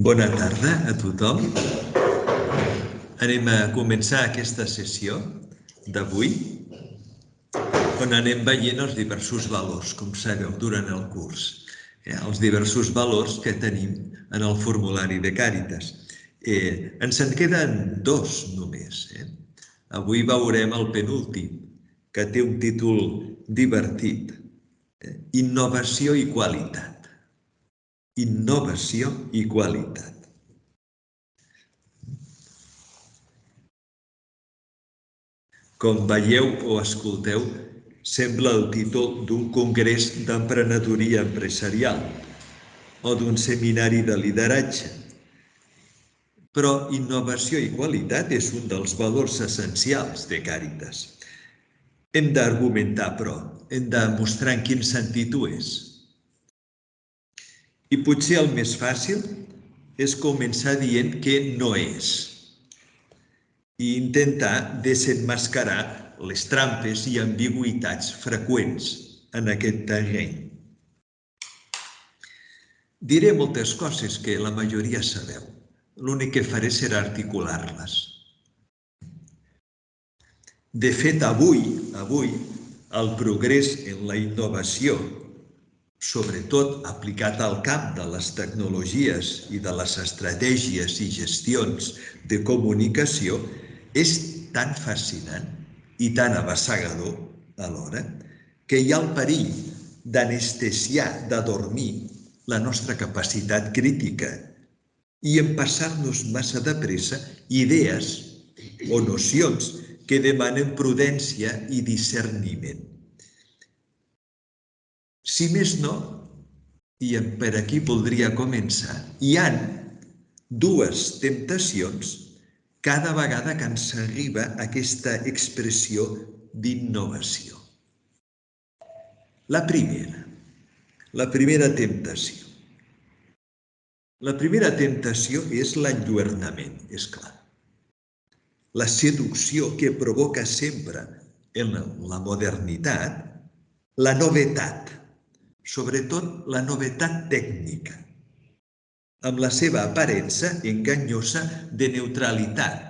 Bona tarda a tothom. Anem a començar aquesta sessió d'avui, on anem veient els diversos valors, com sabeu, durant el curs. Els diversos valors que tenim en el formulari de Càritas. Ens en queden dos només. Avui veurem el penúltim, que té un títol divertit. Innovació i qualitat. Innovació i qualitat. Com veieu o escolteu, sembla el títol d'un congrés d'emprenedoria empresarial o d'un seminari de lideratge. Però innovació i qualitat és un dels valors essencials de Càritas. Hem d'argumentar, però, hem de mostrar en quin sentit ho és. I potser el més fàcil és començar dient què no és i intentar desenmascarar les trampes i ambigüitats freqüents en aquest terreny. Diré moltes coses que la majoria sabeu. L'únic que faré serà articular-les. De fet, avui, el progrés en la innovació, sobretot aplicat al camp de les tecnologies i de les estratègies i gestions de comunicació, és tan fascinant i tan avassagador alhora que hi ha el perill d'anestesiar, d'adormir la nostra capacitat crítica i empassar-nos massa de pressa idees o nocions que demanen prudència i discerniment. Si més no, i per aquí voldria començar, hi ha dues temptacions cada vegada que ens arriba aquesta expressió d'innovació. La primera temptació. La primera temptació és l'enlluernament, és clar. La seducció que provoca sempre en la modernitat la novetat, sobretot la novetat tècnica, amb la seva aparença enganyosa de neutralitat,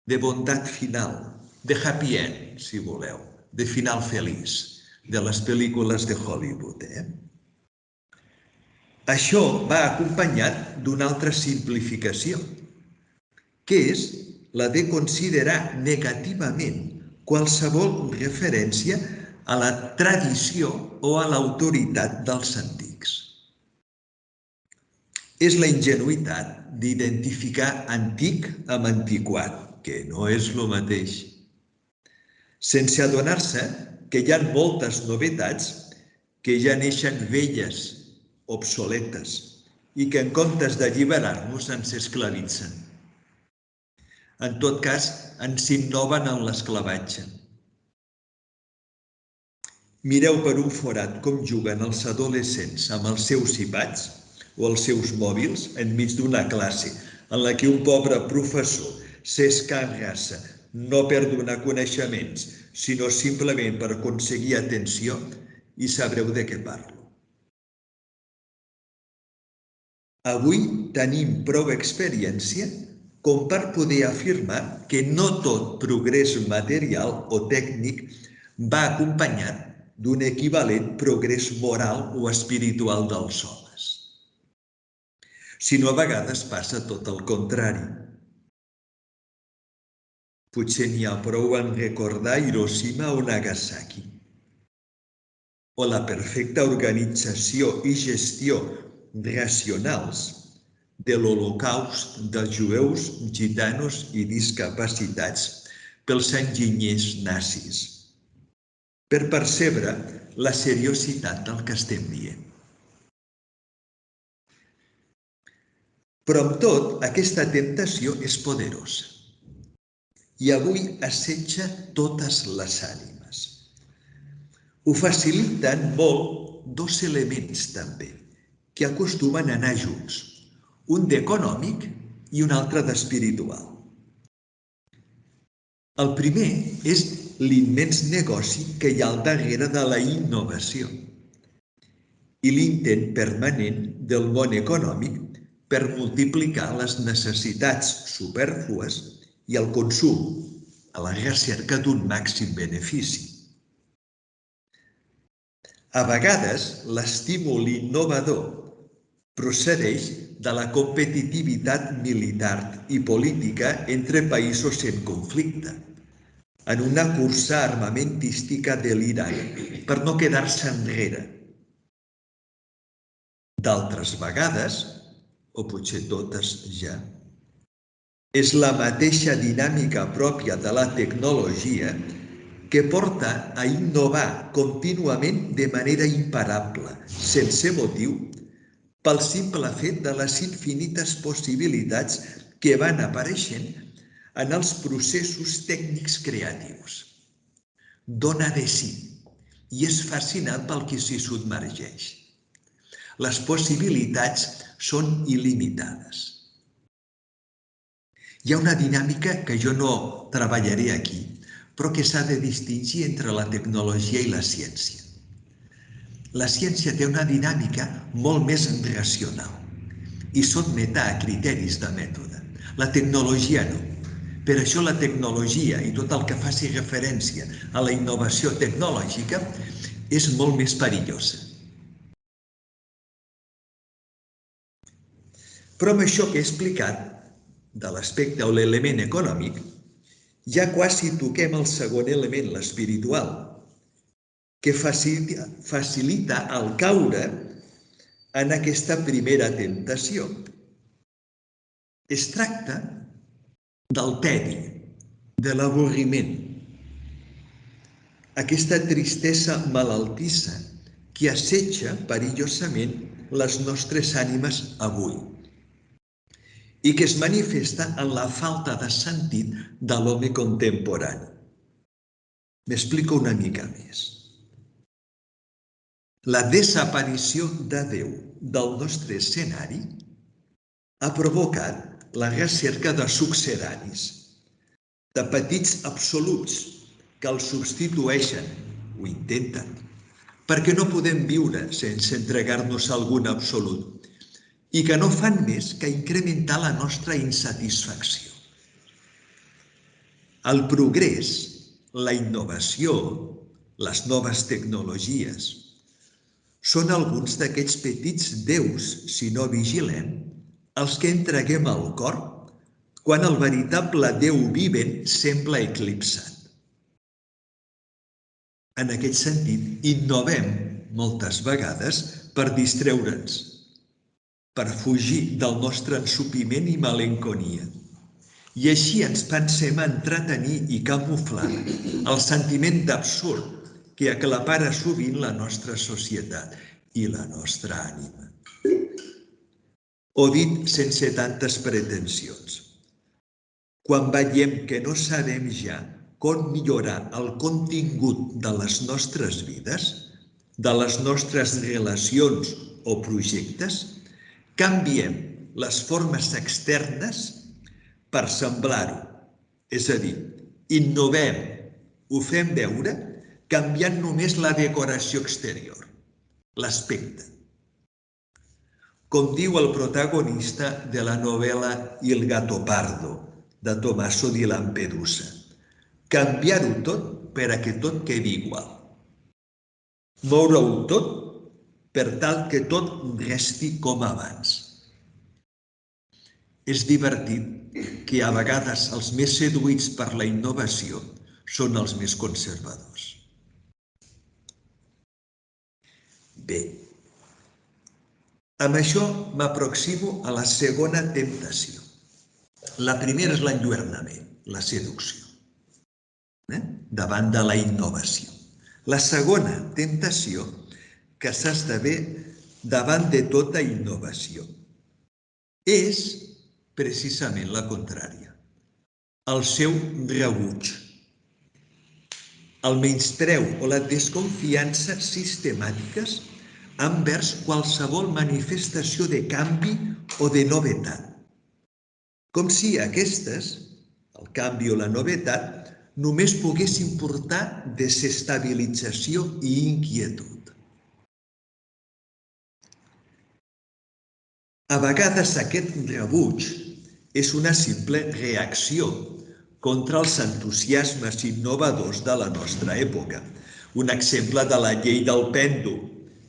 de bondat final, de happy end, si voleu, de final feliç, de les pel·lícules de Hollywood. Això va acompanyat d'una altra simplificació, que és la de considerar negativament qualsevol referència a la tradició o a l'autoritat dels antics. És la ingenuïtat d'identificar antic amb antiquat, que no és el mateix, sense adonar-se que hi ha moltes novetats que ja neixen velles, obsoletes, i que en comptes d'alliberar-nos ens esclavitzen. En tot cas, ens innoven en l'esclavatge. Mireu per un forat com juguen els adolescents amb els seus iPads o els seus mòbils enmig d'una classe en la que un pobre professor s'escarrassa no per donar coneixements, sinó simplement per aconseguir atenció, i sabreu de què parlo. Avui tenim prou experiència com per poder afirmar que no tot progrés material o tècnic va acompanyat d'un equivalent progrés moral o espiritual dels homes, sinó a vegades passa tot el contrari. Potser n'hi ha prou en recordar Hiroshima o Nagasaki, o la perfecta organització i gestió racionals de l'Holocaust dels jueus, gitanos i discapacitats pels enginyers nazis, per percebre la seriositat del que estem dient. Però amb tot, aquesta temptació és poderosa i avui assetja totes les ànimes. Ho faciliten molt dos elements també, que acostumen a anar junts, un d'econòmic i un altre d'espiritual. El primer és l'immens negoci que hi ha al darrere de la innovació i l'intent permanent del món econòmic per multiplicar les necessitats supèrflues i el consum a la recerca d'un màxim benefici. A vegades, l'estímul innovador procedeix de la competitivitat militar i política entre països en conflicte, en una cursa armamentística delirant per no quedar-se enrere. D'altres vegades, o potser totes ja, és la mateixa dinàmica pròpia de la tecnologia que porta a innovar contínuament de manera imparable, sense motiu, pel simple fet de les infinites possibilitats que van apareixent en els processos tècnics creatius. Dona de si i és fascinant pel qui s'hi submergeix. Les possibilitats són il·limitades. Hi ha una dinàmica que jo no treballaré aquí, però que s'ha de distingir entre la tecnologia i la ciència. La ciència té una dinàmica molt més racional i sotmeta a criteris de mètode. La tecnologia no. Per això la tecnologia i tot el que faci referència a la innovació tecnològica és molt més perillosa. Però amb això que he explicat, de l'aspecte o l'element econòmic, ja quasi toquem el segon element, l'espiritual, que facilita el caure en aquesta primera temptació. Es tracta del tedi, de l'avorriment, aquesta tristesa malaltissa que assetja perillosament les nostres ànimes avui i que es manifesta en la falta de sentit de l'home contemporani. M'explico una mica més. La desaparició de Déu del nostre escenari ha provocat la recerca de succedanis, de petits absoluts que el substitueixen, ho intenten, perquè no podem viure sense entregar-nos a algun absolut i que no fan més que incrementar la nostra insatisfacció. El progrés, la innovació, les noves tecnologies, són alguns d'aquests petits déus, si no vigilem, els que entreguem al cor quan el veritable Déu vivent sembla eclipsat. En aquest sentit, innovem moltes vegades per distreure'ns, per fugir del nostre ensopiment i malenconia. I així ens pensem entretenir i camuflar el sentiment d'absurd que aclapara sovint la nostra societat i la nostra ànima. O dit sense tantes pretensions, quan veiem que no sabem ja com millorar el contingut de les nostres vides, de les nostres relacions o projectes, canviem les formes externes per semblar-ho. És a dir, innovem, ho fem veure, canviant només la decoració exterior, l'aspecte. Com diu el protagonista de la novel·la Il Gattopardo, de Tommaso di Lampedusa, canviar-ho tot per a que tot quedi igual. Moure-ho tot per tal que tot resti com abans. És divertit que a vegades els més seduïts per la innovació són els més conservadors. Bé, amb això m'aproximo a la segona temptació. La primera és l'enlluernament, la seducció, davant de la innovació. La segona temptació que s'esdevé davant de tota innovació és precisament la contrària, el seu rebuig, el menyspreu o la desconfiança sistemàtiques envers qualsevol manifestació de canvi o de novetat, com si aquestes, el canvi o la novetat, només poguessin portar desestabilització i inquietud. A vegades aquest rebuig és una simple reacció contra els entusiasmes innovadors de la nostra època. Un exemple de la llei del pèndol,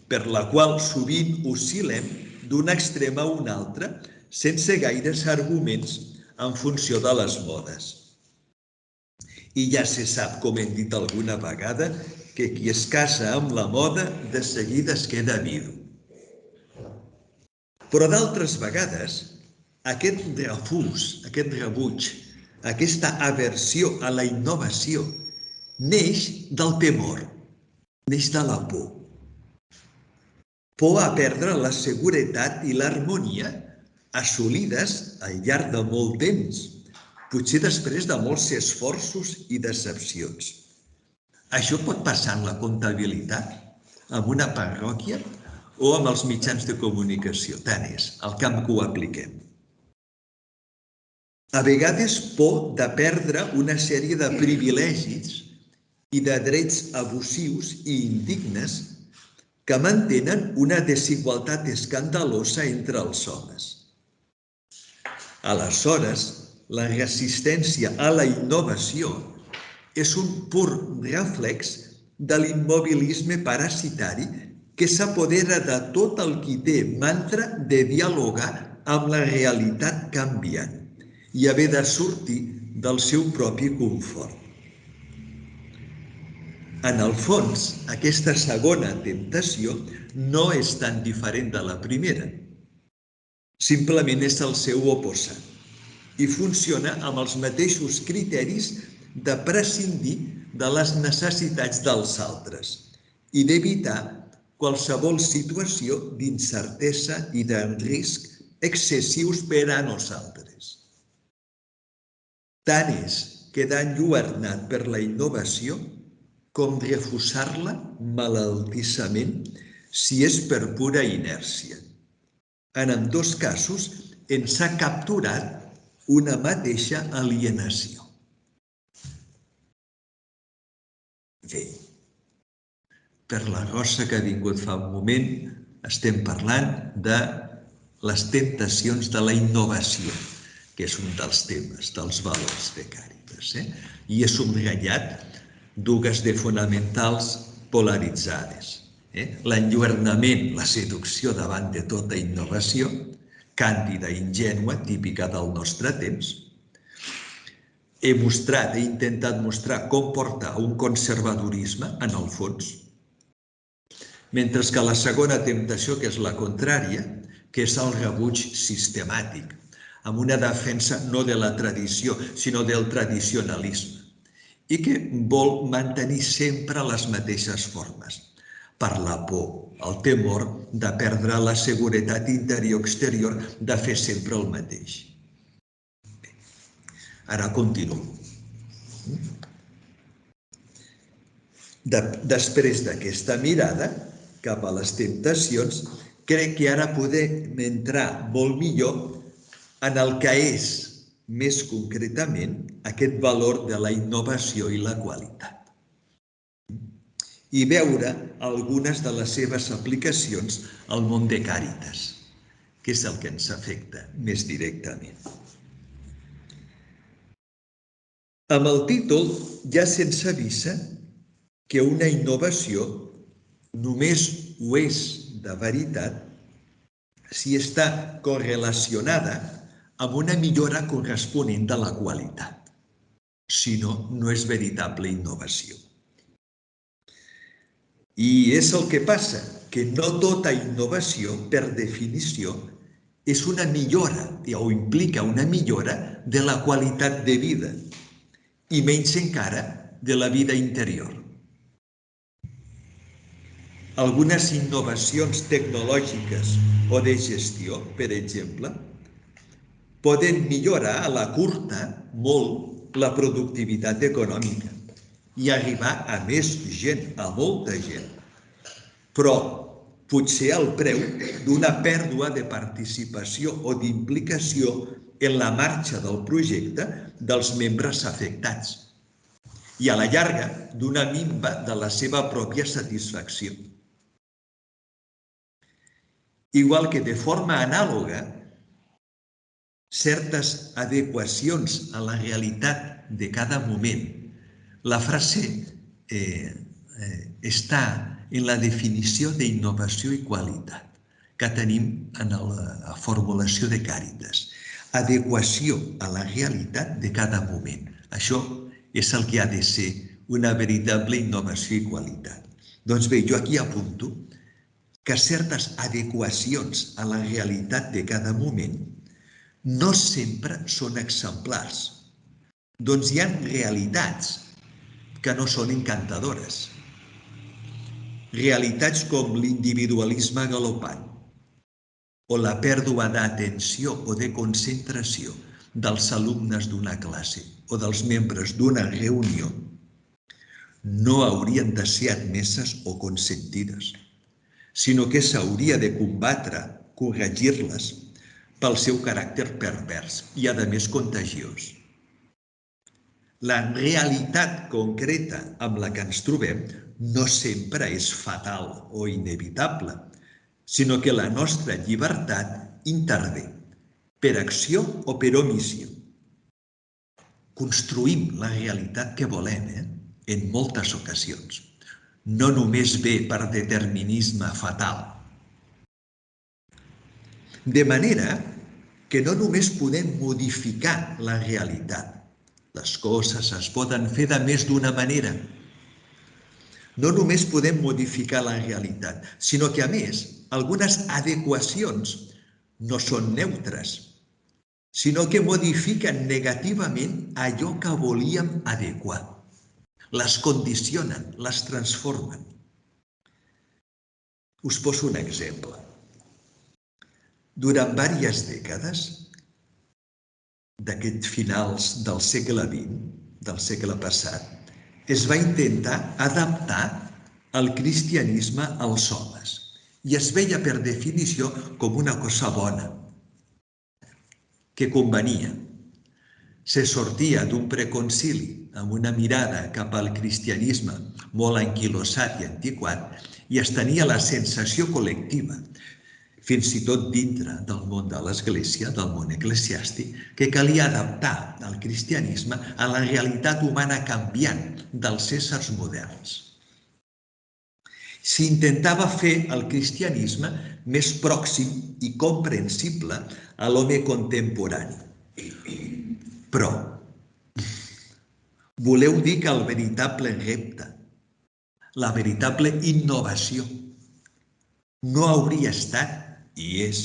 per la qual sovint oscil·lem d'un extrem a un altre sense gaires arguments en funció de les modes. I ja se sap, com hem dit alguna vegada, que qui es casa amb la moda de seguida es queda vidu. Però d'altres vegades, aquest refús, aquest rebuig, aquesta aversió a la innovació neix del temor, neix de la por. Por a perdre la seguretat i l'harmonia assolides al llarg de molt temps, potser després de molts esforços i decepcions. Això pot passar en la comptabilitat, en una parròquia o amb els mitjans de comunicació. Tant és, al camp que ho apliquem. A vegades por de perdre una sèrie de privilegis i de drets abusius i indignes que mantenen una desigualtat escandalosa entre els homes. Aleshores, la resistència a la innovació és un pur reflex de l'immobilisme parasitari que s'apodera de tot el qui té mantra de dialogar amb la realitat canviant i haver de sortir del seu propi confort. En el fons, aquesta segona temptació no és tan diferent de la primera. Simplement és el seu oposat i funciona amb els mateixos criteris de prescindir de les necessitats dels altres i d'evitar qualsevol situació d'incertesa i de risc excessius per a nosaltres. Tant és quedar enlluernat per la innovació com refusar-la malaltissament si és per pura inèrcia. En ambdós casos ens ha capturat una mateixa alienació. Bé, per la Rosa que ha vingut fa un moment, estem parlant de les temptacions de la innovació, que és un dels temes, dels valors de Càritas. I he subratllat dues de fonamentals polaritzades. L'enlluernament, la seducció davant de tota innovació, càndida i ingènua, típica del nostre temps. He intentat mostrar com portar un conservadorisme en el fons, mentre que la segona temptació, que és la contrària, que és el rebuig sistemàtic, amb una defensa no de la tradició, sinó del tradicionalisme, i que vol mantenir sempre les mateixes formes, per la por, el temor de perdre la seguretat interior-exterior de fer sempre el mateix. Bé, ara continuo. Després d'aquesta mirada cap a les temptacions, crec que ara podem entrar molt millor en el que és, més concretament, aquest valor de la innovació i la qualitat, i veure algunes de les seves aplicacions al món de Càritas, que és el que ens afecta més directament. Amb el títol ja se'ns avisa que una innovació només ho és de veritat si està correlacionada amb una millora corresponent de la qualitat. Si no, no és veritable innovació. I és el que passa, que no tota innovació, per definició, és una millora o implica una millora de la qualitat de vida i menys encara de la vida interior. Algunes innovacions tecnològiques o de gestió, per exemple, poden millorar a la curta molt la productivitat econòmica i arribar a més gent, a molta gent, però potser al preu d'una pèrdua de participació o d'implicació en la marxa del projecte dels membres afectats i a la llarga d'una minva de la seva pròpia satisfacció. igual que de forma anàloga, certes adequacions a la realitat de cada moment. La frase està en la definició d'innovació i qualitat que tenim en la formulació de Càritas. Adequació a la realitat de cada moment. Això és el que ha de ser una veritable innovació i qualitat. Doncs bé, jo aquí apunto que certes adequacions a la realitat de cada moment no sempre són exemplars. Doncs hi ha realitats que no són encantadores. Realitats com l'individualisme galopant o la pèrdua d'atenció o de concentració dels alumnes d'una classe o dels membres d'una reunió no haurien de ser admeses o consentides, sinó que s'hauria de combatre, corregir-les pel seu caràcter pervers i, a més, contagiós. La realitat concreta amb la que ens trobem no sempre és fatal o inevitable, sinó que la nostra llibertat intervé per acció o per omissió. Construïm la realitat que volem, en moltes ocasions. No només ve per determinisme fatal. De manera que no només podem modificar la realitat. Les coses es poden fer de més d'una manera. No només podem modificar la realitat, sinó que, a més, algunes adequacions no són neutres, sinó que modifiquen negativament allò que volíem adequar. Les condicionen, les transformen. Us poso un exemple. Durant diverses dècades, d'aquests finals del segle XX, del segle passat, es va intentar adaptar el cristianisme als homes i es veia per definició com una cosa bona, que convenia. Se sortia d'un preconcili amb una mirada cap al cristianisme molt anquilosat i antiquat i es tenia la sensació col·lectiva, fins i tot dintre del món de l'Església, del món eclesiàstic, que calia adaptar el cristianisme a la realitat humana canviant dels éssers moderns. S'intentava fer el cristianisme més pròxim i comprensible a l'home contemporani. Però voleu dir que el veritable repte, la veritable innovació, no hauria estat, i és,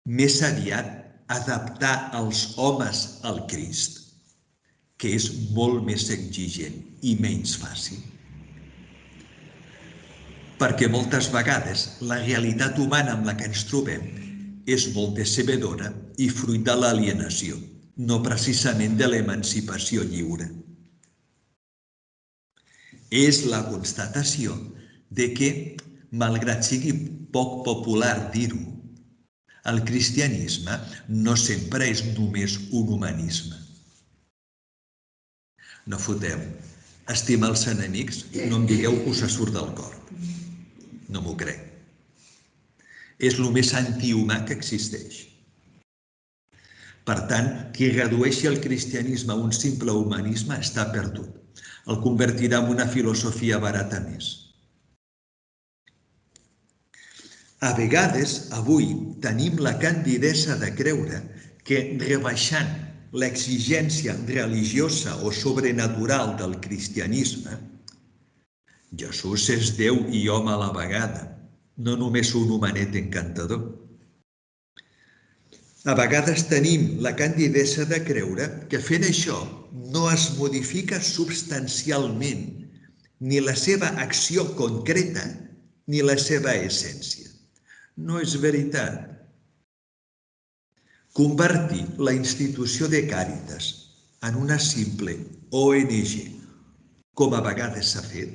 més aviat adaptar els homes al Crist, que és molt més exigent i menys fàcil. Perquè moltes vegades la realitat humana amb la que ens trobem és molt decebedora i fruit de l'alienació, no precisament de l'emancipació lliure. És la constatació de que, malgrat sigui poc popular dir-ho, el cristianisme no sempre és només un humanisme. No foteu. Estimar els enemics, no em digueu que us surt del cor. No m'ho crec. És el més antihumà que existeix. Per tant, qui redueixi el cristianisme a un simple humanisme està perdut. El convertirà en una filosofia barata més. A vegades, avui, tenim la candidesa de creure que rebaixant l'exigència religiosa o sobrenatural del cristianisme, Jesús és Déu i home a la vegada, no només un homenet encantador. A vegades tenim la candidesa de creure que fent això no es modifica substancialment ni la seva acció concreta ni la seva essència. No és veritat. Convertir la institució de Càritas en una simple ONG, com a vegades s'ha fet,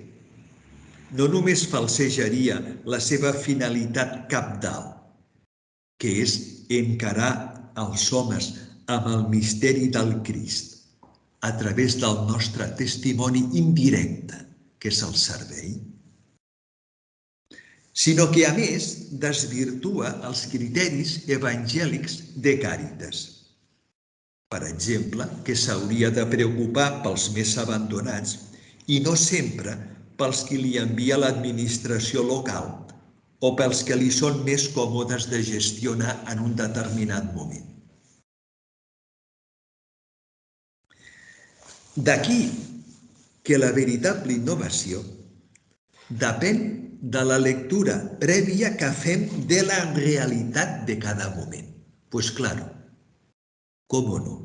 no només falsejaria la seva finalitat cabdal, que és encarar els homes amb el misteri del Crist a través del nostre testimoni indirecte, que és el servei. sinó que, a més, desvirtua els criteris evangèlics de Càritas. Per exemple, que s'hauria de preocupar pels més abandonats i no sempre pels qui li envia l'administració local o pels que li són més còmodes de gestionar en un determinat moment. D'aquí que la veritable innovació depèn de la lectura prèvia que fem de la realitat de cada moment. Pues claro, ¿cómo no?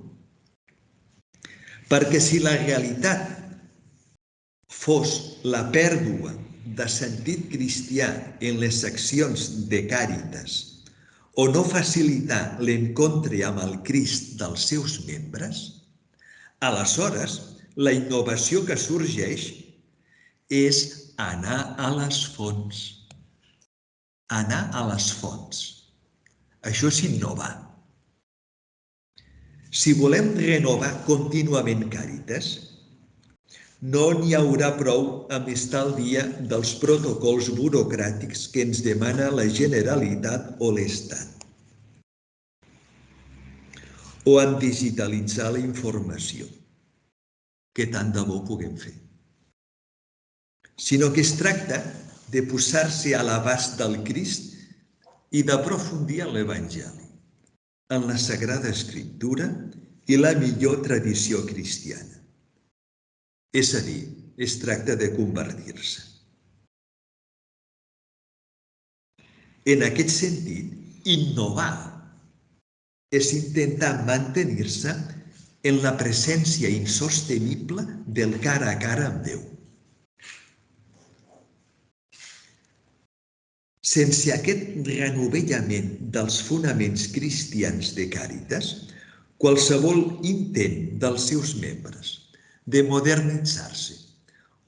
Perquè si la realitat fos la pèrdua de sentit cristià en les accions de Càritas o no facilitar l'encontre amb el Crist dels seus membres, aleshores la innovació que sorgeix és anar a les fonts. Anar a les fonts. Això és innovar. Si volem renovar contínuament Càritas, no n'hi haurà prou amb estar al dia dels protocols burocràtics que ens demana la Generalitat o l'Estat, o amb digitalitzar la informació, que tant de bo puguem fer, sinó que es tracta de posar-se a l'abast del Crist i d'aprofundir en l'Evangeli, en la Sagrada Escriptura i la millor tradició cristiana. És a dir, es tracta de convertir-se. En aquest sentit, innovar és intentar mantenir-se en la presència insostenible del cara a cara amb Déu. Sense aquest renovellament dels fonaments cristians de Càritas, qualsevol intent dels seus membres de modernitzar-se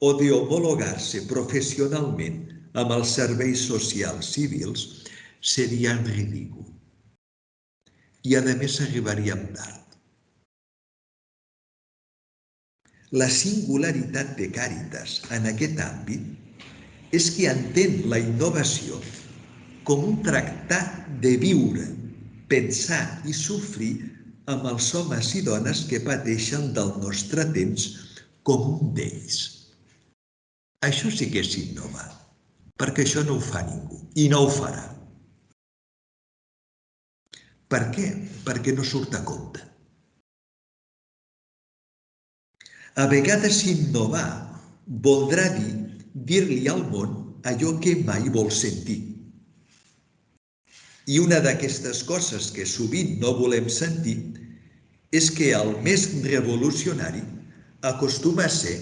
o d'homologar-se professionalment amb els serveis socials civils seria ridícul. I, a més, arribaríem tard. La singularitat de Càritas en aquest àmbit és que entén la innovació com un tractat de viure, pensar i sofrir amb els homes i dones que pateixen del nostre temps com un d'ells. Això sí que és innovar, perquè això no ho fa ningú i no ho farà. Per què? Perquè no surt a compte. A vegades innovar voldrà dir-li al món allò que mai vol sentir. I una d'aquestes coses que sovint no volem sentir és que el més revolucionari acostuma a ser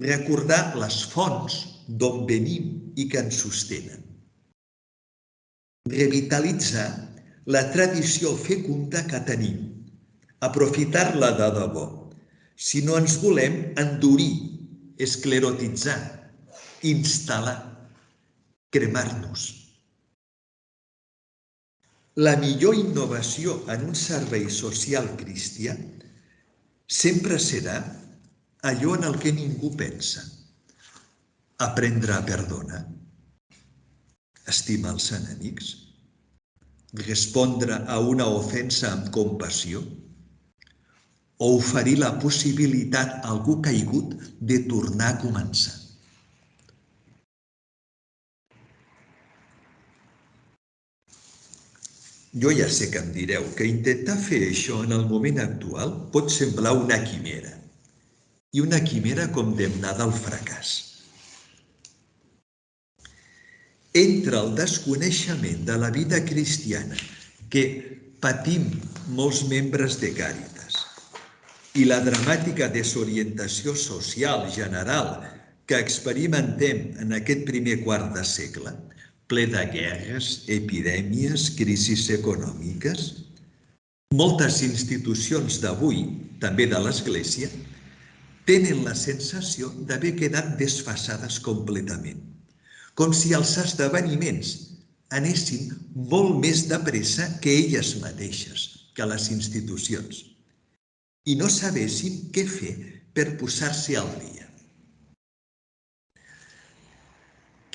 recordar les fonts d'on venim i que ens sostenen. Revitalitzar la tradició fecunda que tenim, aprofitar-la de debò, si no ens volem endurir, esclerotitzar, instal·lar, cremar-nos. La millor innovació en un servei social cristià sempre serà allò en el que ningú pensa. Aprendre a perdonar, estimar els enemics, respondre a una ofensa amb compassió o oferir la possibilitat a algú caigut de tornar a començar. Jo ja sé que em direu que intentar fer això en el moment actual pot semblar una quimera, i una quimera condemnada al fracàs. Entre el desconeixement de la vida cristiana que patim molts membres de Càritas i la dramàtica desorientació social general que experimentem en aquest primer quart de segle, ple de guerres, epidèmies, crisis econòmiques, moltes institucions d'avui, també de l'Església, tenen la sensació d'haver quedat desfasades completament, com si els esdeveniments anessin molt més de pressa que elles mateixes, que les institucions, i no sabessin què fer per posar-se al dia.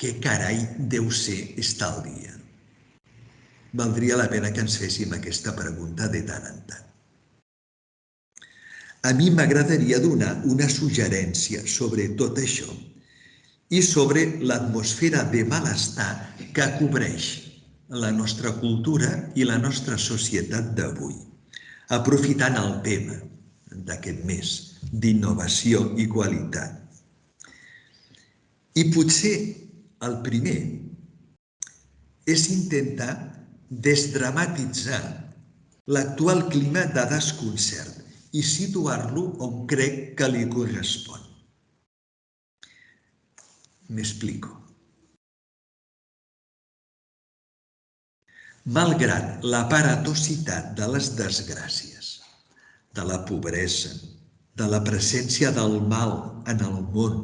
Què carai deu ser estar al dia? Valdria la pena que ens féssim aquesta pregunta de tant en tant. A mi m'agradaria donar una suggerència sobre tot això i sobre l'atmosfera de malestar que cobreix la nostra cultura i la nostra societat d'avui, aprofitant el tema d'aquest mes d'innovació i qualitat. I potser el primer és intentar desdramatitzar l'actual clima de desconcert i situar-lo on crec que li correspon. M'explico. Malgrat l'aparatositat de les desgràcies, de la pobresa, de la presència del mal en el món,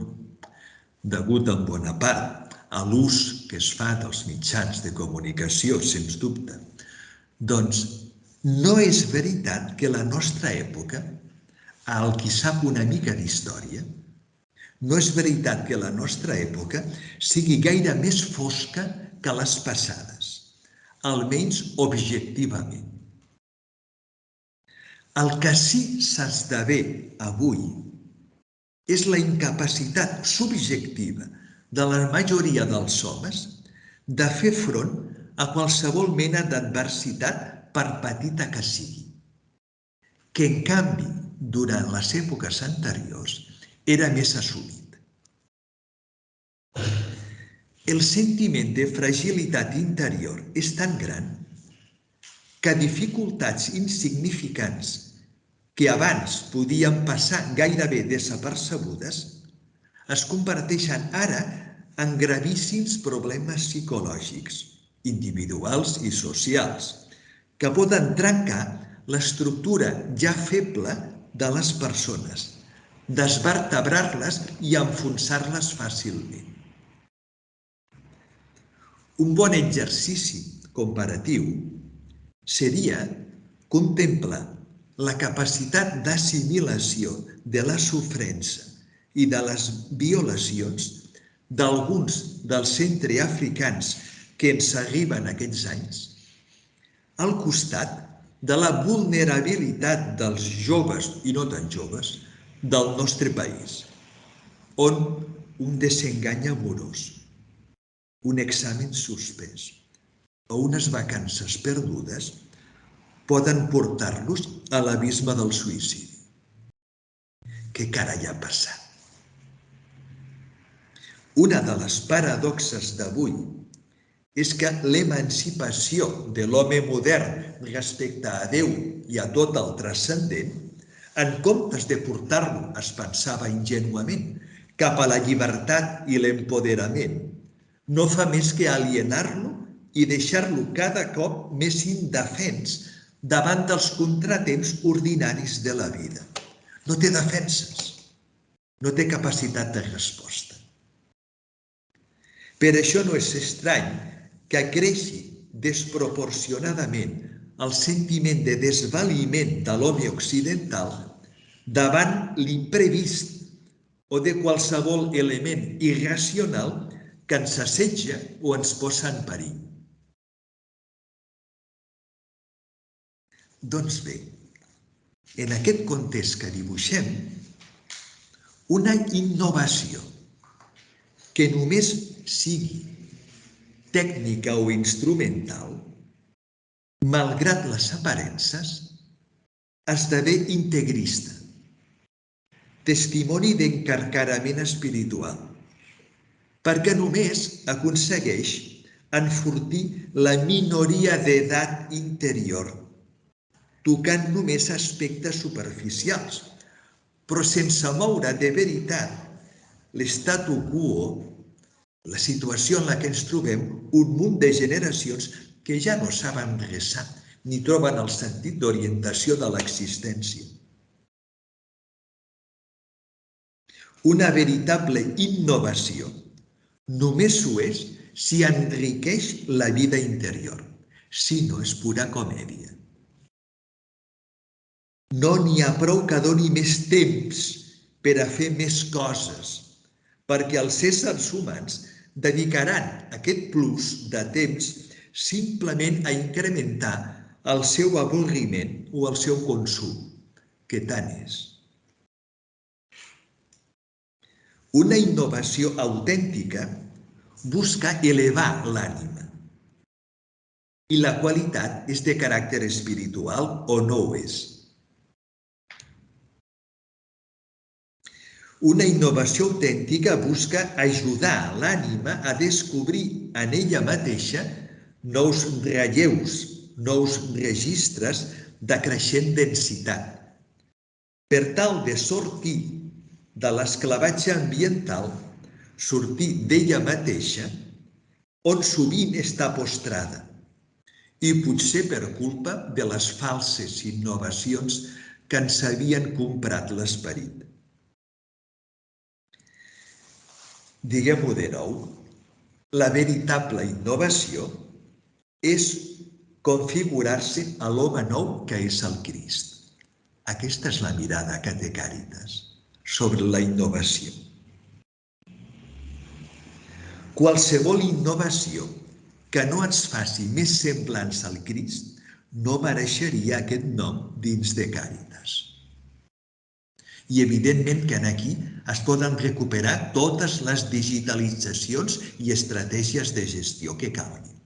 degut en bona part a l'ús que es fa dels mitjans de comunicació, sens dubte, doncs no és veritat que la nostra època, al qui sap una mica d'història, no és veritat que la nostra època sigui gaire més fosca que les passades, almenys objectivament. El que sí s'esdevé avui és la incapacitat subjectiva de la majoria dels homes de fer front a qualsevol mena d'adversitat, per petita que sigui, que en canvi, durant les èpoques anteriors, era més assumit. El sentiment de fragilitat interior és tan gran que dificultats insignificants que abans podien passar gairebé desapercebudes es converteixen ara en gravíssims problemes psicològics, individuals i socials, que poden trencar l'estructura ja feble de les persones, desvertebrar-les i enfonsar-les fàcilment. Un bon exercici comparatiu seria contemplar la capacitat d'assimilació de la sofrença i de les violacions d'alguns dels centreafricans que ens arriben aquests anys, al costat de la vulnerabilitat dels joves i no tan joves del nostre país, on un desengany amorós, un examen suspès o unes vacances perdudes poden portar-los a l'abisme del suïcidi. Què carai ha passat? Una de les paradoxes d'avui és que l'emancipació de l'home modern respecte a Déu i a tot el transcendent, en comptes de portar-lo, es pensava ingènuament, cap a la llibertat i l'empoderament, no fa més que alienar-lo i deixar-lo cada cop més indefens davant dels contratemps ordinaris de la vida. No té defenses, no té capacitat de resposta. Per això no és estrany que creixi desproporcionadament el sentiment de desvaliment de l'home occidental davant l'imprevist o de qualsevol element irracional que ens assetja o ens posa en perill. Doncs bé, en aquest context que dibuixem, una innovació que només sigui tècnica o instrumental, malgrat les aparences, esdevé integrista, testimoni d'encarcarament espiritual, perquè només aconsegueix enfortir la minoria d'edat interior, tocant només aspectes superficials, però sense moure de veritat l'statu quo, la situació en la que ens trobem un munt de generacions que ja no saben resar ni troben el sentit d'orientació de l'existència. Una veritable innovació només ho és si enriqueix la vida interior, si no és pura comèdia. No n'hi ha prou que doni més temps per a fer més coses, perquè els éssers humans dedicaran aquest plus de temps simplement a incrementar el seu avorriment o el seu consum, que tant és. Una innovació autèntica busca elevar l'ànima. I la qualitat és de caràcter espiritual o no ho és? Una innovació autèntica busca ajudar l'ànima a descobrir en ella mateixa nous relleus, nous registres de creixent densitat, per tal de sortir de l'esclavatge ambiental, sortir d'ella mateixa, on sovint està postrada, i potser per culpa de les falses innovacions que ens havien comprat l'esperit. Diguem-ho de nou, la veritable innovació és configurar-se a l'home nou que és el Crist. Aquesta és la mirada que té Càritas sobre la innovació. Qualsevol innovació que no ens faci més semblants al Crist no mereixeria aquest nom dins de Càritas. I evidentment que aquí es poden recuperar totes les digitalitzacions i estratègies de gestió que calguin.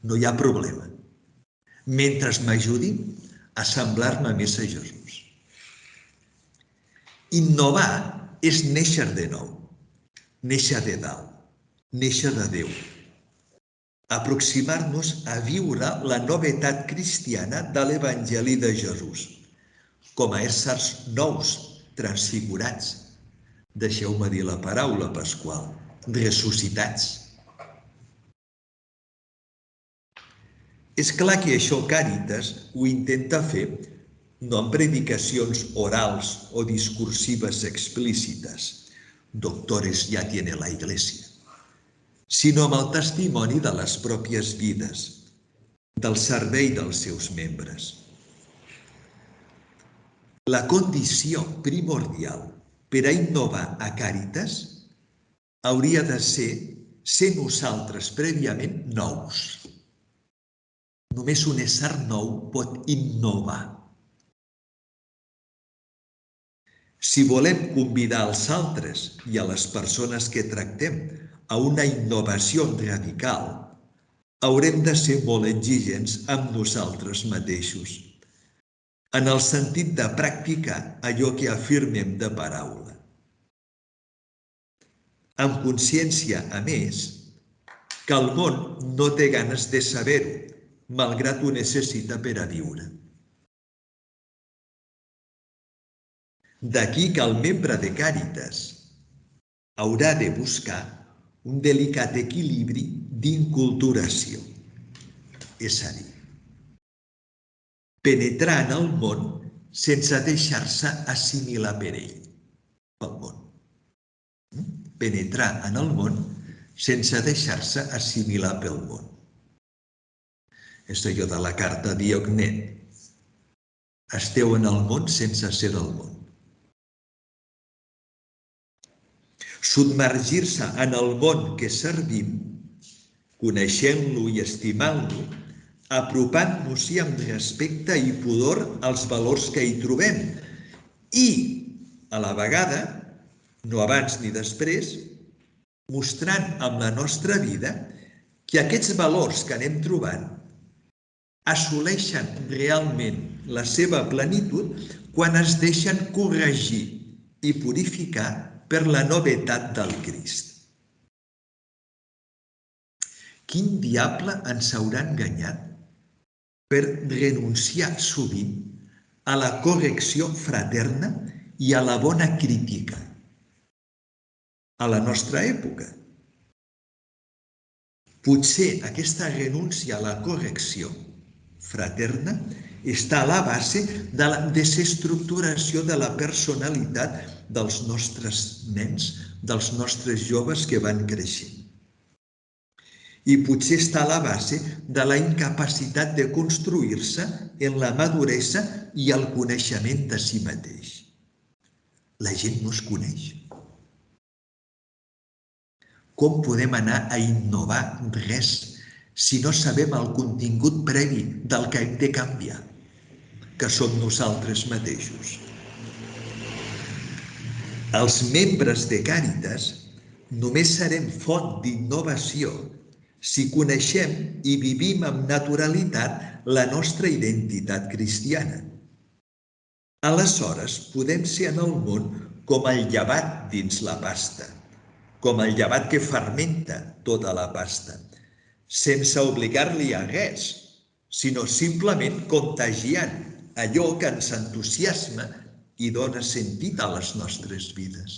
No hi ha problema. Mentre m'ajudin a semblar-me més a Jesús. Innovar és néixer de nou, néixer de dalt, néixer de Déu. Aproximar-nos a viure la novetat cristiana de l'Evangeli de Jesús, com a éssers nous, transfigurats, deixeu-me dir la paraula pasqual, ressuscitats. És clar que això Càritas ho intenta fer no amb predicacions orals o discursives explícites, doctores ya tiene la Iglesia, sinó amb el testimoni de les pròpies vides, del servei dels seus membres. La condició primordial per a innovar a Càritas hauria de ser nosaltres prèviament nous. Només un ésser nou pot innovar. Si volem convidar als altres i a les persones que tractem a una innovació radical, haurem de ser molt exigents amb nosaltres mateixos, en el sentit de practicar allò que afirmem de paraula. Amb consciència, a més, que el món no té ganes de saber-ho, malgrat ho necessita per a viure. D'aquí que el membre de Càritas haurà de buscar un delicat equilibri d'inculturació, és a dir, penetrar en el món sense deixar-se assimilar per ell, pel món. Penetrar en el món sense deixar-se assimilar pel món. És allò de la carta a Diognet. Esteu en el món sense ser del món. Submergir-se en el món que servim, coneixent-lo i estimant-lo, apropant-nos-hi amb respecte i pudor als valors que hi trobem i, a la vegada, no abans ni després, mostrant amb la nostra vida que aquests valors que anem trobant assoleixen realment la seva plenitud quan es deixen corregir i purificar per la novetat del Crist. Quin diable ens haurà enganyat per renunciar sovint a la correcció fraterna i a la bona crítica a la nostra època. Potser aquesta renúncia a la correcció fraterna està a la base de la desestructuració de la personalitat dels nostres nens, dels nostres joves que van creixent. I potser està a la base de la incapacitat de construir-se en la maduresa i el coneixement de si mateix. La gent no es coneix. Com podem anar a innovar res si no sabem el contingut previ del que hem de canviar, que som nosaltres mateixos? Els membres de Càritas només serem font d'innovació si coneixem i vivim amb naturalitat la nostra identitat cristiana. Aleshores podem ser en el món com el llevat dins la pasta, com el llevat que fermenta tota la pasta, sense obligar-li a res, sinó simplement contagiant allò que ens entusiasma i dona sentit a les nostres vides.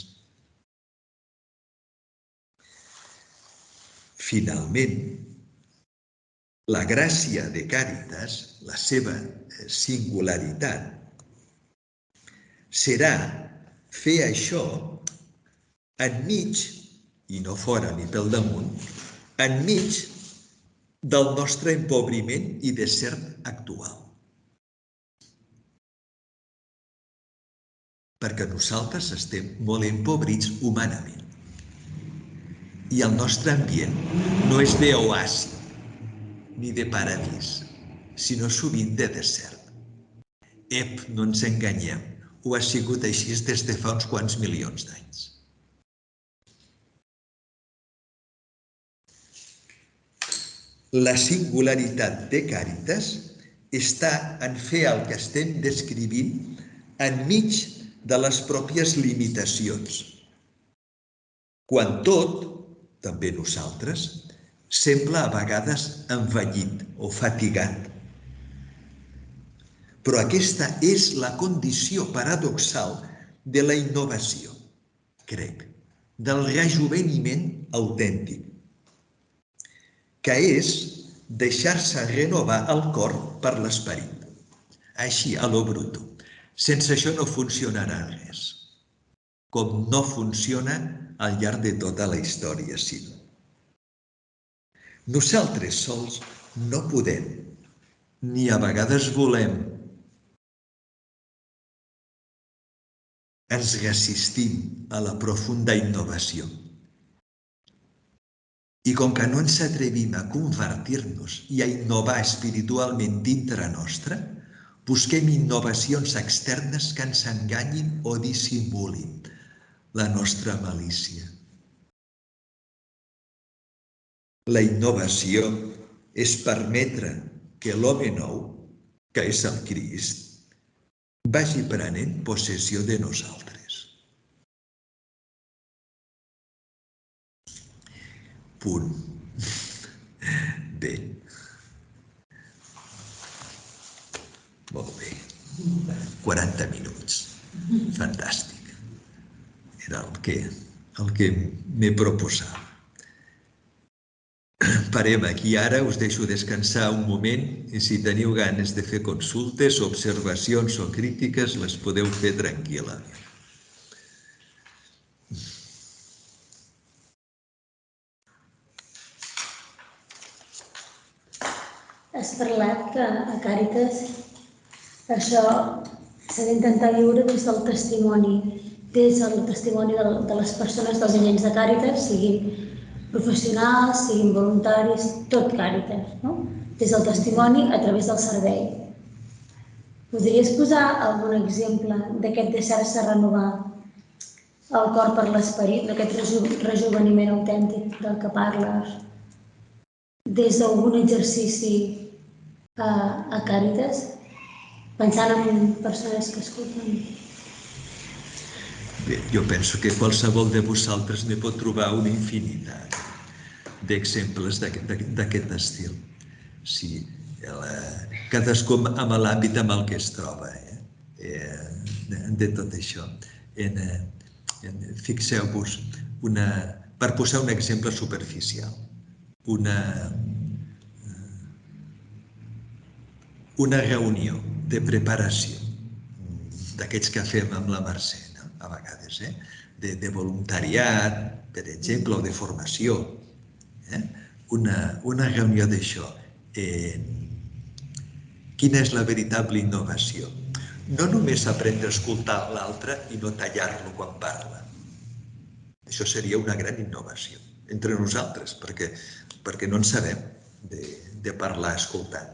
Finalment, la gràcia de Càritas, la seva singularitat, serà fer això enmig, i no fora ni pel damunt, enmig del nostre empobriment i desert actual. Perquè nosaltres estem molt empobrits humanament. I el nostre ambient no és d'oasi ni de paradís, sinó sovint de desert. No ens enganyem, ho ha sigut així des de fa uns quants milions d'anys. La singularitat de Càritas està en fer el que estem descrivint enmig de les pròpies limitacions. Quan tot, també nosaltres, sembla a vegades envellit o fatigat. Però aquesta és la condició paradoxal de la innovació, crec, del rejoveniment autèntic, que és deixar-se renovar el cor per l'esperit. Així, a lo bruto. Sense això no funcionarà res, com no funciona al llarg de tota la història, sinó. Nosaltres sols no podem, ni a vegades volem. Ens resistim a la profunda innovació. I com que no ens atrevim a convertir-nos i a innovar espiritualment dintre nostra, busquem innovacions externes que ens enganyin o dissimulin la nostra malícia. La innovació és permetre que l'home nou, que és el Crist, vagi prenent possessió de nosaltres. Punt. Bé. Molt bé. 40 minuts. Fantàstic. Era el que m'he proposat. Parem aquí ara, us deixo descansar un moment i si teniu ganes de fer consultes, observacions o crítiques, les podeu fer tranquil·lament. Has parlat que a Càritas això s'ha d'intentar viure des del testimoni de les persones, dels agents de Càritas, siguin professionals, siguin voluntaris, tot Càritas, no? Des del testimoni a través del servei. Podries posar algun exemple d'aquest deixar-se renovar el cor per l'esperit, d'aquest rejoveniment autèntic del que parles, des d'algun exercici a Càritas, pensant en persones que escolten? Bé, jo penso que qualsevol de vosaltres ne pot trobar una infinitat d'exemples d'aquest estil. Sí, cadascú amb l'àmbit amb el que es troba, de tot això. Fixeu-vos, per posar un exemple superficial, una reunió de preparació d'aquests que fem amb la Mercè, a vegades, de voluntariat, per exemple, o de formació. Una reunió d'això. Quina és la veritable innovació? No només aprendre a escoltar l'altre i no tallar-lo quan parla. Això seria una gran innovació. entre nosaltres, perquè no en sabem de parlar escoltant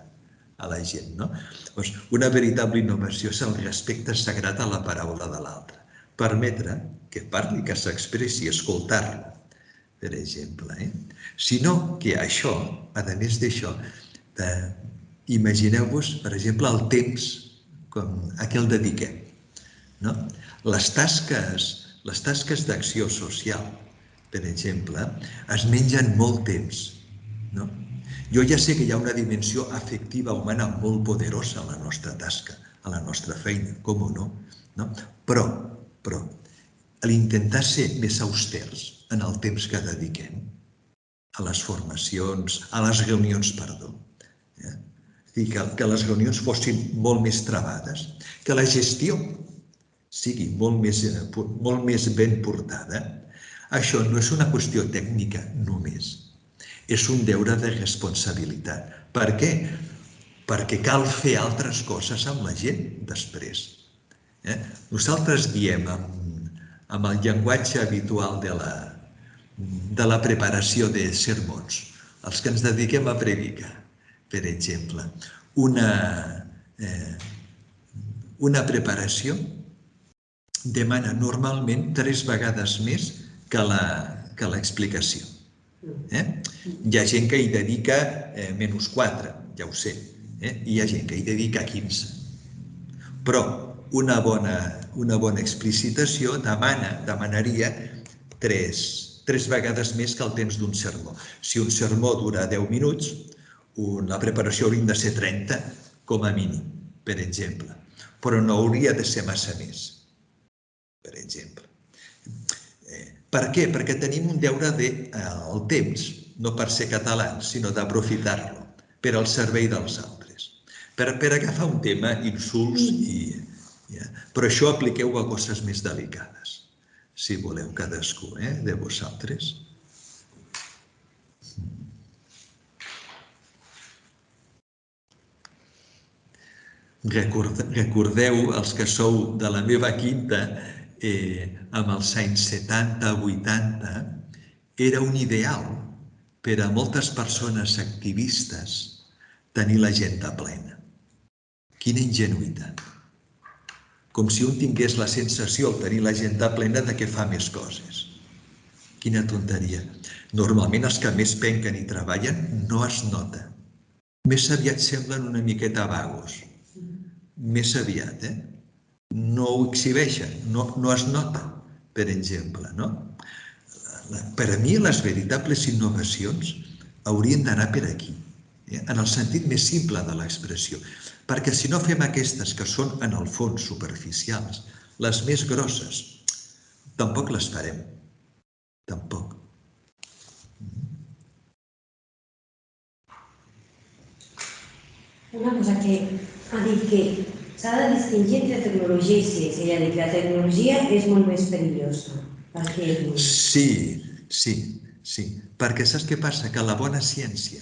a la gent, no? Doncs una veritable innovació és el respecte sagrat a la paraula de l'altre. Permetre que parli, que s'expressi, escoltar-lo, per exemple. Sinó que això, a més d'això, imagineu-vos, per exemple, el temps a què el dediquem. Les tasques d'acció social, per exemple, es mengen molt temps. Jo ja sé que hi ha una dimensió afectiva humana molt poderosa a la nostra tasca, a la nostra feina, com o no? Però, a l'intentar ser més austers en el temps que dediquem a les formacions, a les reunions, que les reunions fossin molt més travades, que la gestió sigui molt més ben portada, això no és una qüestió tècnica només. És un deure de responsabilitat. Per què? Perquè cal fer altres coses amb la gent després. Nosaltres diem amb el llenguatge habitual de la preparació de sermons, els que ens dediquem a predicar, per exemple, una preparació demana normalment 3 vegades més que l'explicació. Hi ha gent que hi dedica -4, ja ho sé, i hi ha gent que hi dedica 15. Però una bona explicitació demanaria 3 vegades més que el temps d'un sermó. Si un sermó dura 10 minuts, la preparació hauria de ser 30, com a mínim, per exemple. Però no hauria de ser massa més, per exemple. Per què? Perquè tenim un deure del temps, no per ser catalans, sinó d'aprofitar-lo per al servei dels altres. Per agafar un tema, insults Però això apliqueu-ho a coses més delicades, si voleu, cadascú de vosaltres. Recordeu, els que sou de la meva quinta, amb els anys 70, 80, era un ideal per a moltes persones activistes tenir l'agenda plena. Quina ingenuïtat! Com si un tingués la sensació, al tenir l'agenda plena, de que fa més coses. Quina tonteria! Normalment els que més penquen i treballen no es nota. Més aviat semblen una miqueta vagos. Més aviat, no ho exhibeixen, no es nota, per exemple, no? Per a mi, les veritables innovacions haurien d'anar per aquí, en el sentit més simple de l'expressió, perquè si no fem aquestes que són, en el fons, superficials, les més grosses, tampoc les farem. Tampoc. Una cosa que ha dit que s'ha de distingir entre tecnologia i ciència. Ella ha dit que la tecnologia és molt més perillosa. Per què? Sí. Perquè saps què passa? Que la bona ciència,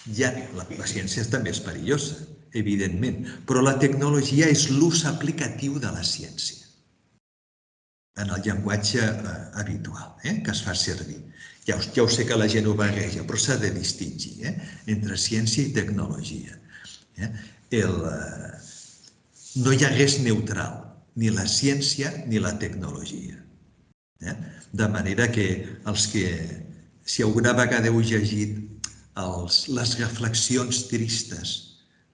la ciència també és perillosa, evidentment, però la tecnologia és l'ús aplicatiu de la ciència, en el llenguatge habitual que es fa servir. Ja ho sé que la gent ho barreja, però s'ha de distingir entre ciència i tecnologia. No hi ha res neutral, ni la ciència ni la tecnologia. De manera que si alguna vegada heu llegit les reflexions tristes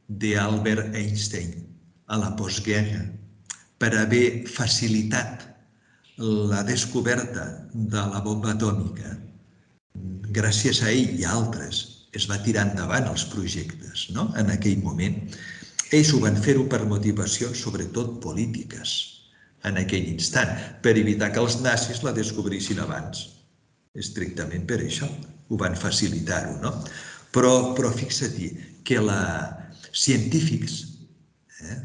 d'Albert Einstein a la postguerra per haver facilitat la descoberta de la bomba atòmica, gràcies a ell i a altres, es va tirar endavant els projectes, no? En aquell moment. Ells ho van fer-ho per motivacions, sobretot polítiques, en aquell instant, per evitar que els nazis la descobrissin abans. Estrictament per això. Ho van facilitar-ho, no? Però fixa't-hi que científics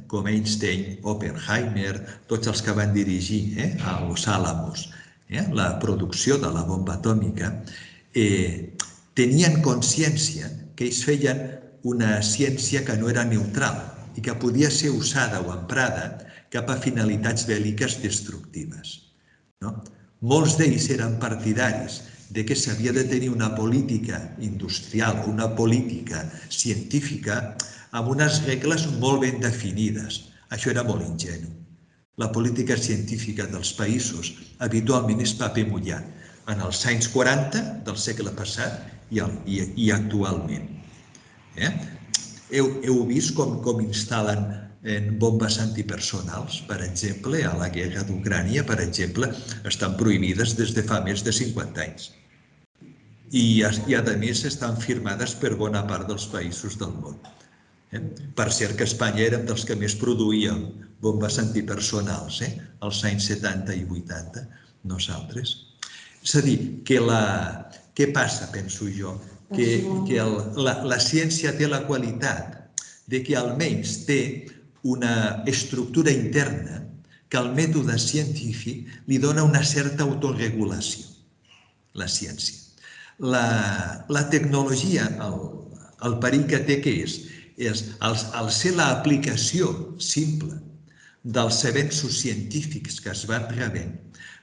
com Einstein, Oppenheimer, tots els que van dirigir a Los Alamos la producció de la bomba atòmica, tenien consciència que ells feien una ciència que no era neutral i que podia ser usada o emprada cap a finalitats bèl·liques destructives. Molts d'ells eren partidaris de que s'havia de tenir una política industrial o una política científica amb unes regles molt ben definides. Això era molt ingenu. La política científica dels països habitualment és paper mullat en els anys 40 del segle passat i actualment. Heu vist com instal·len bombes antipersonals, per exemple, a la guerra d'Ucrània, per exemple, estan prohibides des de fa més de 50 anys. I, a més, estan firmades per bona part dels països del món. Per cert que Espanya érem dels que més produïem bombes antipersonals, als anys 70 i 80, nosaltres. És a dir, què passa, penso jo? Que la ciència té la qualitat de que almenys té una estructura interna que al mètode científic li dona una certa autoregulació, la ciència. La tecnologia, el perill que té què és? Al ser l'aplicació simple dels avenços científics que es van rebent,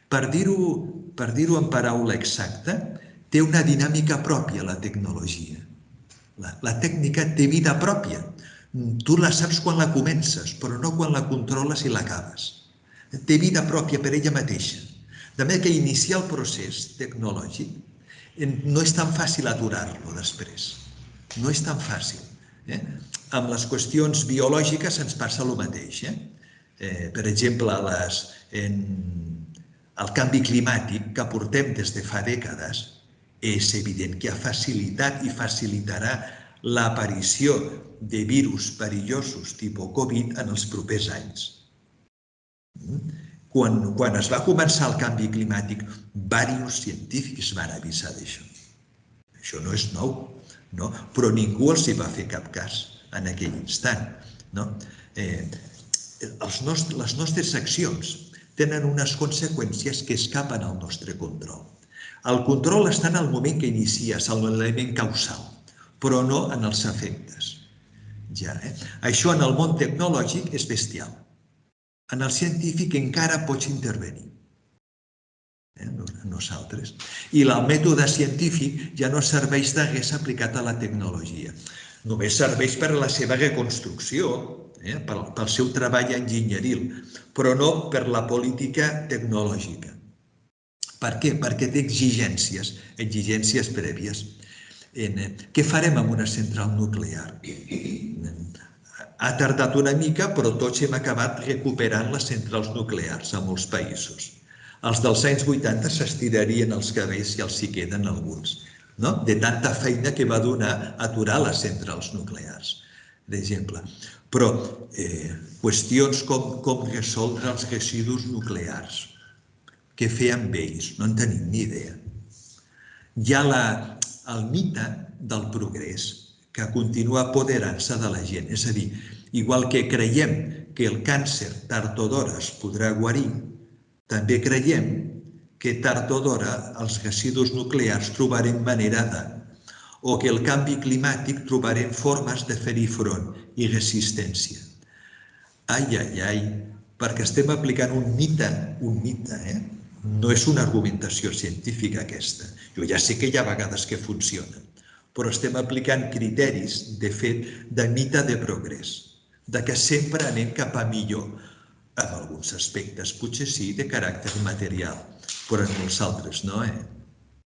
per dir-ho en paraula exacta, té una dinàmica pròpia la tecnologia. La tècnica té vida pròpia. Tu la saps quan la comences, però no quan la controles i l'acabes. Té vida pròpia per ella mateixa. De manera que iniciar el procés tecnològic no és tan fàcil aturar-lo després. No és tan fàcil. Amb les qüestions biològiques ens passa el mateix. Per exemple, el canvi climàtic que portem des de fa dècades és evident que ha facilitat i facilitarà l'aparició de virus perillosos tipus Covid en els propers anys. Quan es va començar el canvi climàtic, diversos científics van avisar d'això. Això no és nou, però ningú els hi va fer cap cas en aquell instant. Les nostres accions tenen unes conseqüències que escapen al nostre control. El control està en el moment que inicies, en l'element causal, però no en els efectes. Això en el món tecnològic és bestial. En el científic encara pots intervenir. Nosaltres. I el mètode científic ja no serveix de res aplicat a la tecnologia. Només serveix per a la seva reconstrucció, pel seu treball enginyeril, però no per la política tecnològica. Per què? Perquè té exigències prèvies. Què farem amb una central nuclear? Ha tardat una mica, però tots hem acabat recuperant les centrals nuclears a molts països. Els dels anys 80 s'estirarien els cabells si els hi queden alguns, de tanta feina que va donar aturar les centrals nuclears, d'exemple. Però qüestions com resoldre els residus nuclears, què fer amb ells? No en tenim ni idea. Hi ha el mite del progrés que continua apoderant-se de la gent. És a dir, igual que creiem que el càncer tard o d'hora es podrà guarir, també creiem que tard o d'hora els residus nuclears trobarem manera de, o que el canvi climàtic trobarem formes de fer-hi front i resistència. Ai, perquè estem aplicant un mite, no és una argumentació científica aquesta. Jo ja sé que hi ha vegades que funcionen, però estem aplicant criteris, de fet, de mite de progrés, de que sempre anem cap a millor. En alguns aspectes potser sí, de caràcter material, però en molts altres no,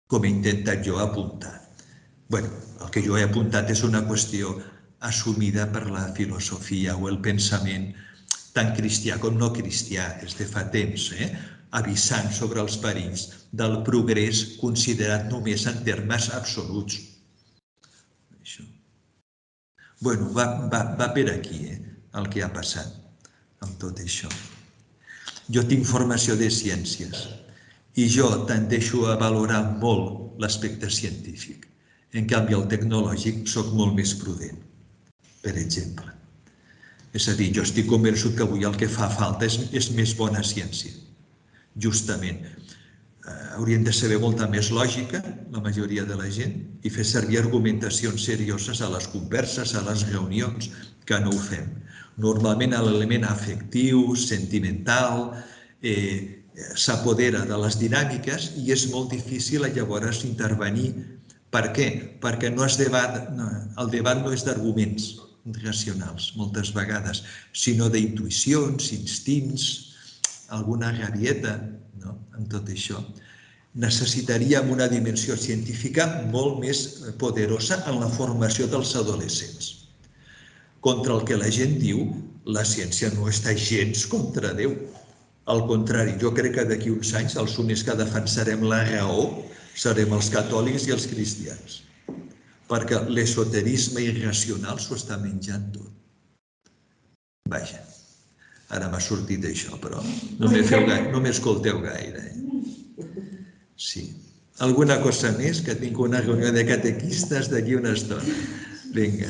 com he intentat jo apuntar. El que jo he apuntat és una qüestió assumida per la filosofia o el pensament tant cristià com no cristià des de fa temps, avisant sobre els perills del progrés considerat només en termes absoluts. Va per aquí el que ha passat amb tot això. Jo tinc formació de ciències i jo tendeixo a valorar molt l'aspecte científic. En canvi, el tecnològic soc molt més prudent, per exemple. És a dir, jo estic convençut que avui el que fa falta és més bona ciència. Justament, haurien de saber molta més lògica, la majoria de la gent, i fer servir argumentacions serioses a les converses, a les reunions, que no ho fem. Normalment l'element afectiu, sentimental, s'apodera de les dinàmiques i és molt difícil llavors intervenir. Per què? Perquè el debat no és d'arguments racionals, moltes vegades, sinó d'intuïcions, instints, alguna rabieta, amb tot això. Necessitaríem una dimensió científica molt més poderosa en la formació dels adolescents. Contra el que la gent diu, la ciència no està gens contra Déu. Al contrari, jo crec que d'aquí uns anys els únics que defensarem la raó serem els catòlics i els cristians, perquè l'esoterisme irracional s'ho està menjant tot. Vaja, ara m'ha sortit això, però no m'escolteu gaire. Sí. Alguna cosa més? Que tinc una reunió de catequistes d'aquí una estona. Vinga.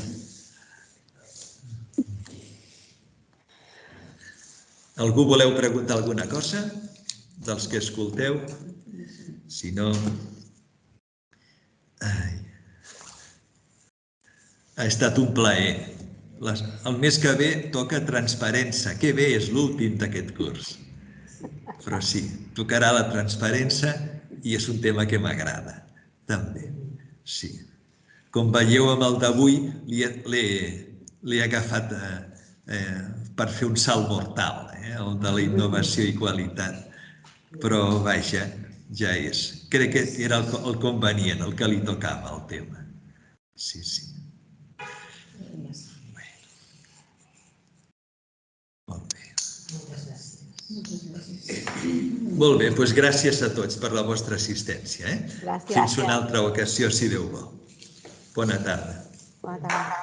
Algú voleu preguntar alguna cosa dels que escolteu? Si no... Ha estat un plaer. El mes que ve toca transparència. Que bé és l'últim d'aquest curs. Però sí, tocarà la transparència i és un tema que m'agrada, també. Sí. Com veieu amb el d'avui, l'he agafat per fer un salt mortal, el de la innovació i qualitat. Però, vaja, ja és. Crec que era el convenient, el que li tocava al tema. Sí, sí. Molt bé. Molt bé, doncs gràcies a tots per la vostra assistència. Fins una altra ocasió, si Déu vol. Bona tarda. Bona tarda.